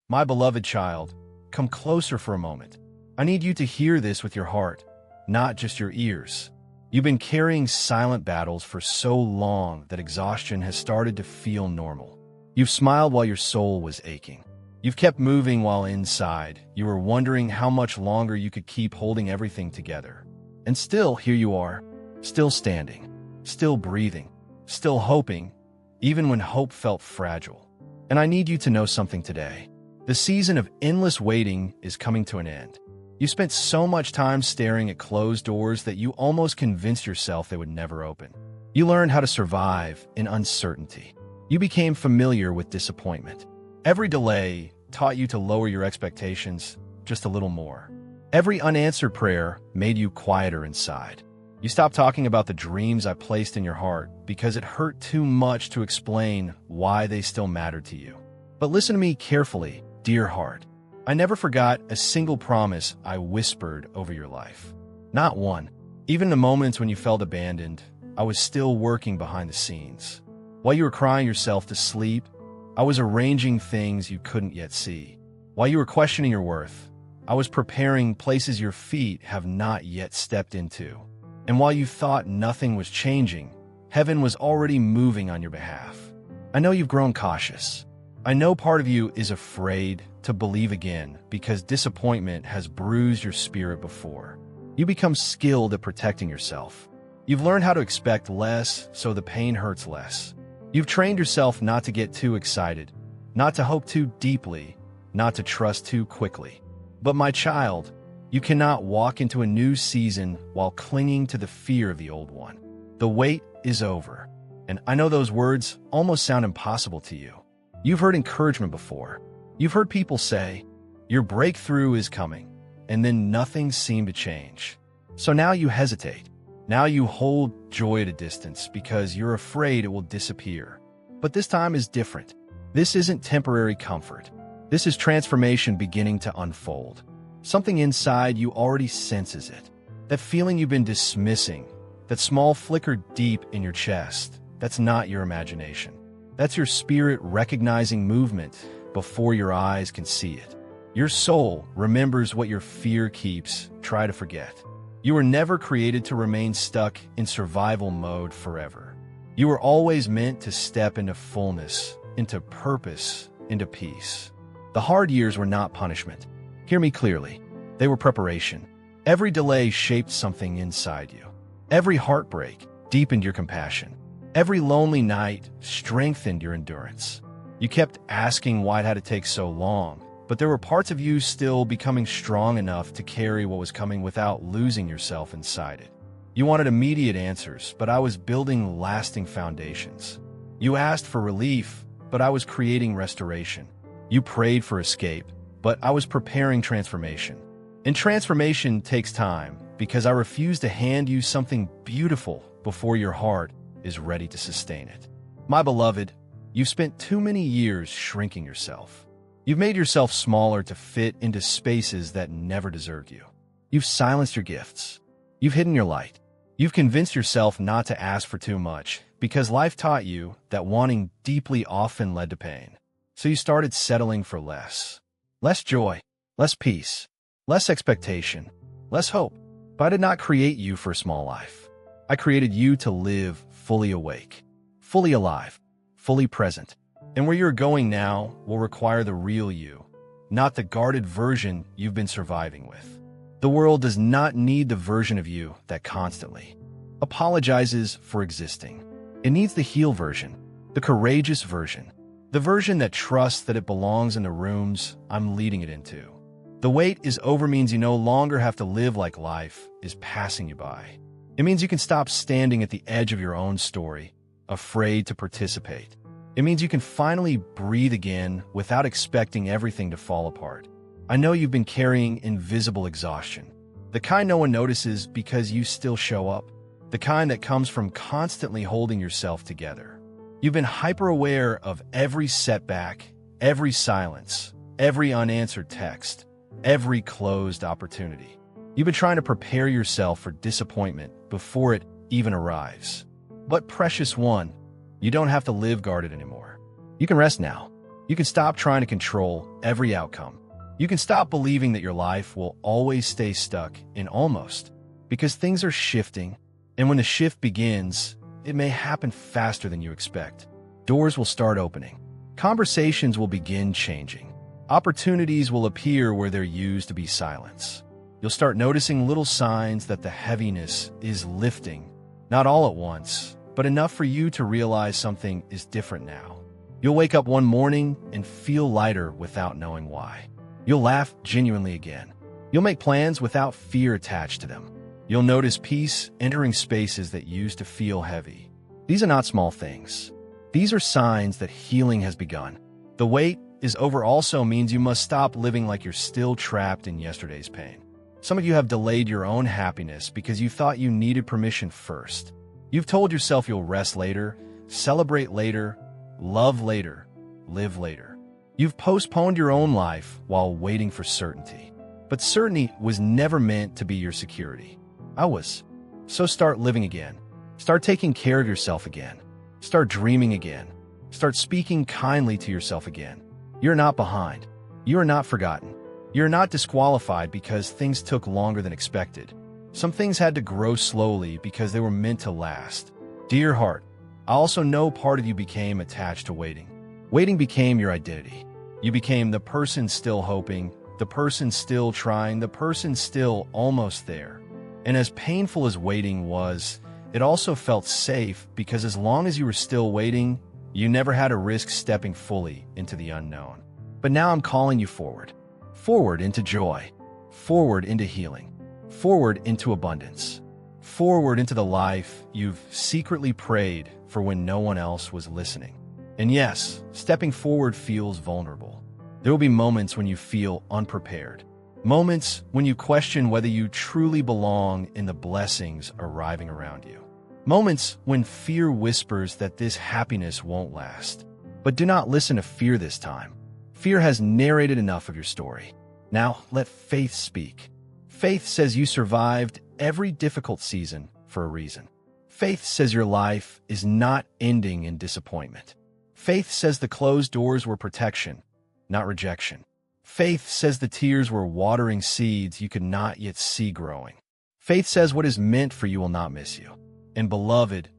My beloved child, come closer for a moment. I need you to hear this with your heart, not just your ears. You've been carrying silent battles for so long that exhaustion has started to feel normal. You've smiled while your soul was aching. You've kept moving while inside you were wondering how much longer you could keep holding everything together. And still, here you are, still standing, still breathing, still hoping, even when hope felt fragile. And I need you to know something today. The season of endless waiting is coming to an end. You spent so much time staring at closed doors that you almost convinced yourself they would never open. You learned how to survive in uncertainty. You became familiar with disappointment. Every delay taught you to lower your expectations just a little more. Every unanswered prayer made you quieter inside. You stopped talking about the dreams I placed in your heart because it hurt too much to explain why they still mattered to you. But listen to me carefully, dear heart. I never forgot a single promise I whispered over your life. Not one. Even the moments when you felt abandoned, I was still working behind the scenes. While you were crying yourself to sleep, I was arranging things you couldn't yet see. While you were questioning your worth, I was preparing places your feet have not yet stepped into. And while you thought nothing was changing, heaven was already moving on your behalf. I know you've grown cautious. I know part of you is afraid to believe again because disappointment has bruised your spirit before. You become skilled at protecting yourself. You've learned how to expect less so the pain hurts less. You've trained yourself not to get too excited, not to hope too deeply, not to trust too quickly. But my child, you cannot walk into a new season while clinging to the fear of the old one. The wait is over. And I know those words almost sound impossible to you. You've heard encouragement before. You've heard people say, your breakthrough is coming, and then nothing seemed to change. So now you hesitate. Now you hold joy at a distance because you're afraid it will disappear. But this time is different. This isn't temporary comfort. This is transformation beginning to unfold. Something inside you already senses it. That feeling you've been dismissing, that small flicker deep in your chest, that's not your imagination. That's your spirit recognizing movement before your eyes can see it. Your soul remembers what your fear keeps. Try to forget. You were never created to remain stuck in survival mode forever. You were always meant to step into fullness, into purpose, into peace. The hard years were not punishment. Hear me clearly. They were preparation. Every delay shaped something inside you. Every heartbreak deepened your compassion. Every lonely night strengthened your endurance. You kept asking why it had to take so long, but there were parts of you still becoming strong enough to carry what was coming without losing yourself inside it. You wanted immediate answers, but I was building lasting foundations. You asked for relief, but I was creating restoration. You prayed for escape, but I was preparing transformation. And transformation takes time because I refuse to hand you something beautiful before your heart is ready to sustain it. My beloved, you've spent too many years shrinking yourself. You've made yourself smaller to fit into spaces that never deserved you. You've silenced your gifts. You've hidden your light. You've convinced yourself not to ask for too much because life taught you that wanting deeply often led to pain. So you started settling for less. Less joy, less peace, less expectation, less hope. But I did not create you for a small life. I created you to live fully awake, fully alive, fully present. And where you're going now will require the real you, not the guarded version you've been surviving with. The world does not need the version of you that constantly apologizes for existing. It needs the healed version, the courageous version, the version that trusts that it belongs in the rooms I'm leading it into. The wait is over means you no longer have to live like life is passing you by. It means you can stop standing at the edge of your own story, afraid to participate. It means you can finally breathe again without expecting everything to fall apart. I know you've been carrying invisible exhaustion, the kind no one notices because you still show up, the kind that comes from constantly holding yourself together. You've been hyper-aware of every setback, every silence, every unanswered text, every closed opportunity. You've been trying to prepare yourself for disappointment before it even arrives. But precious one, you don't have to live guarded anymore. You can rest now. You can stop trying to control every outcome. You can stop believing that your life will always stay stuck in almost, because things are shifting, and when the shift begins, it may happen faster than you expect. Doors will start opening. Conversations will begin changing. Opportunities will appear where there used to be silence. You'll start noticing little signs that the heaviness is lifting, not all at once, but enough for you to realize something is different now. You'll wake up one morning and feel lighter without knowing why. You'll laugh genuinely again. You'll make plans without fear attached to them. You'll notice peace entering spaces that used to feel heavy. These are not small things. These are signs that healing has begun. The wait is over also means you must stop living like you're still trapped in yesterday's pain. Some of you have delayed your own happiness because you thought you needed permission first. You've told yourself you'll rest later, celebrate later, love later, live later. You've postponed your own life while waiting for certainty. But certainty was never meant to be your security. So start living again. Start taking care of yourself again. Start dreaming again. Start speaking kindly to yourself again. You're not behind. You are not forgotten. You're not disqualified because things took longer than expected. Some things had to grow slowly because they were meant to last. Dear heart, I also know part of you became attached to waiting. Waiting became your identity. You became the person still hoping, the person still trying, the person still almost there. And as painful as waiting was, it also felt safe because as long as you were still waiting, you never had to risk stepping fully into the unknown. But now I'm calling you forward. Forward into joy. Forward into healing. Forward into abundance. Forward into the life you've secretly prayed for when no one else was listening. And yes, stepping forward feels vulnerable. There will be moments when you feel unprepared. Moments when you question whether you truly belong in the blessings arriving around you. Moments when fear whispers that this happiness won't last. But do not listen to fear this time. Fear has narrated enough of your story. Now let faith speak. Faith says you survived every difficult season for a reason. Faith says your life is not ending in disappointment. Faith says the closed doors were protection, not rejection. Faith says the tears were watering seeds you could not yet see growing. Faith says what is meant for you will not miss you. And beloved,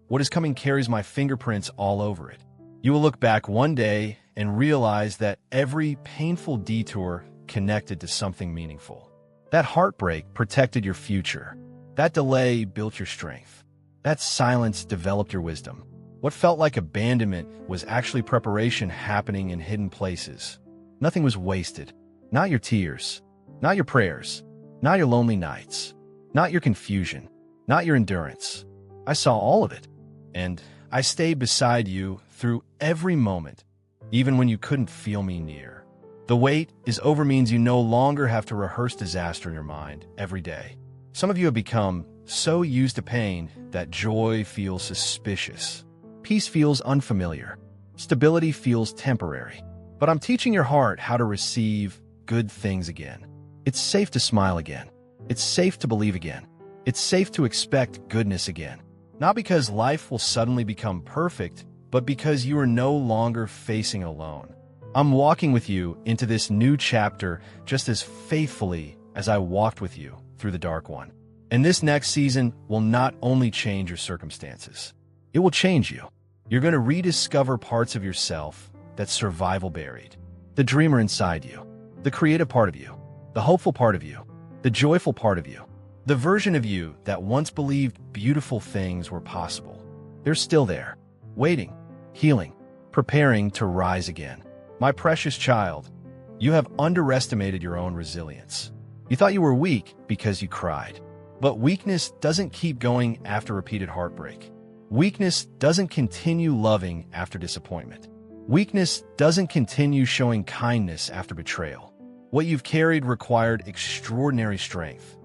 what is coming carries my fingerprints all over it. You will look back one day and realize that every painful detour connected to something meaningful. That heartbreak protected your future. That delay built your strength. That silence developed your wisdom. What felt like abandonment was actually preparation happening in hidden places. Nothing was wasted. Not your tears. Not your prayers. Not your lonely nights. Not your confusion. Not your endurance. I saw all of it. And I stayed beside you through every moment, even when you couldn't feel me near. The wait is over means you no longer have to rehearse disaster in your mind every day. Some of you have become so used to pain that joy feels suspicious. Peace feels unfamiliar. Stability feels temporary. But I'm teaching your heart how to receive good things again. It's safe to smile again. It's safe to believe again. It's safe to expect goodness again. Not because life will suddenly become perfect, but because you are no longer facing alone. I'm walking with you into this new chapter just as faithfully as I walked with you through the dark one. And this next season will not only change your circumstances, it will change you. You're going to rediscover parts of yourself that survival buried. The dreamer inside you, the creative part of you, the hopeful part of you, the joyful part of you, the version of you that once believed beautiful things were possible. They're still there, waiting, healing, preparing to rise again. My precious child, you have underestimated your own resilience. You thought you were weak because you cried. But weakness doesn't keep going after repeated heartbreak. Weakness doesn't continue loving after disappointment. Weakness doesn't continue showing kindness after betrayal. What you've carried required extraordinary strength,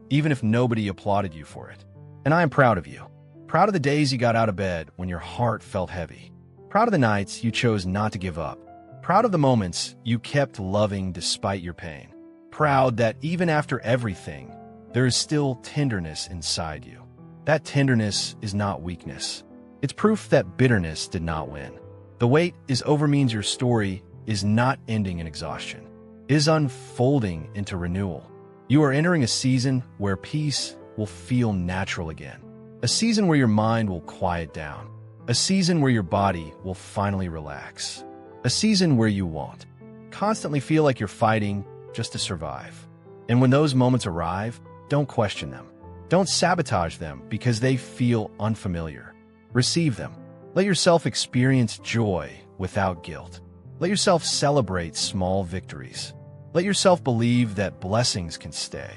even if nobody applauded you for it. And I am proud of you. Proud of the days you got out of bed when your heart felt heavy. Proud of the nights you chose not to give up. Proud of the moments you kept loving despite your pain. Proud that even after everything, there is still tenderness inside you. That tenderness is not weakness. It's proof that bitterness did not win. The wait is over means your story is not ending in exhaustion. It is unfolding into renewal. You are entering a season where peace will feel natural again. A season where your mind will quiet down. A season where your body will finally relax. A season where you won't constantly feel like you're fighting just to survive. And when those moments arrive, don't question them. Don't sabotage them because they feel unfamiliar. Receive them. Let yourself experience joy without guilt. Let yourself celebrate small victories. Let yourself believe that blessings can stay,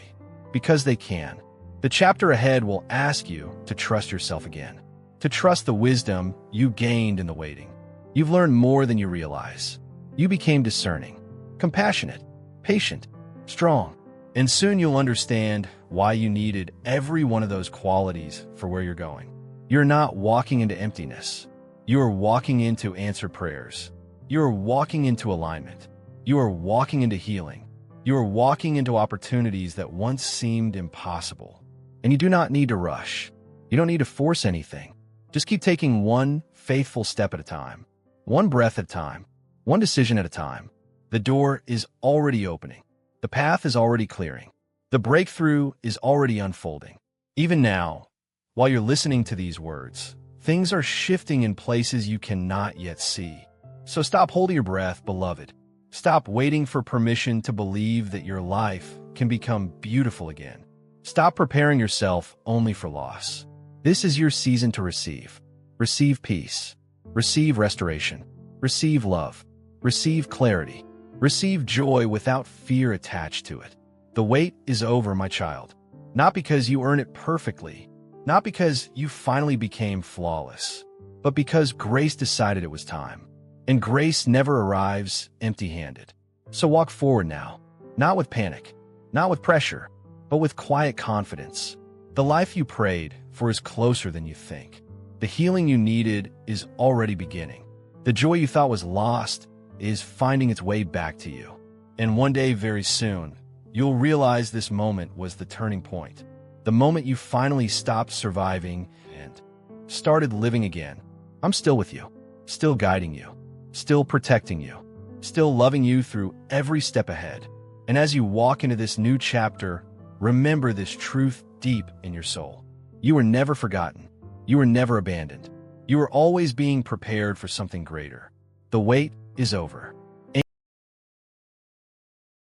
because they can. The chapter ahead will ask you to trust yourself again, to trust the wisdom you gained in the waiting. You've learned more than you realize. You became discerning, compassionate, patient, strong, and soon you'll understand why you needed every one of those qualities for where you're going. You're not walking into emptiness. You are walking into answered prayers. You are walking into alignment. You are walking into healing. You are walking into opportunities that once seemed impossible. And you do not need to rush. You don't need to force anything. Just keep taking one faithful step at a time, one breath at a time, one decision at a time. The door is already opening. The path is already clearing. The breakthrough is already unfolding. Even now, while you're listening to these words, things are shifting in places you cannot yet see. So stop holding your breath, beloved. Stop waiting for permission to believe that your life can become beautiful again. Stop preparing yourself only for loss. This is your season to receive. Receive peace. Receive restoration. Receive love. Receive clarity. Receive joy without fear attached to it. The wait is over, my child. Not because you earn it perfectly, not because you finally became flawless, but because grace decided it was time. And grace never arrives empty-handed. So walk forward now, not with panic, not with pressure, but with quiet confidence. The life you prayed for is closer than you think. The healing you needed is already beginning. The joy you thought was lost is finding its way back to you. And one day, very soon, you'll realize this moment was the turning point. The moment you finally stopped surviving and started living again. I'm still with you, still guiding you, still protecting you, still loving you through every step ahead. And as you walk into this new chapter, remember this truth deep in your soul. You were never forgotten. You were never abandoned. You were always being prepared for something greater. The wait is over.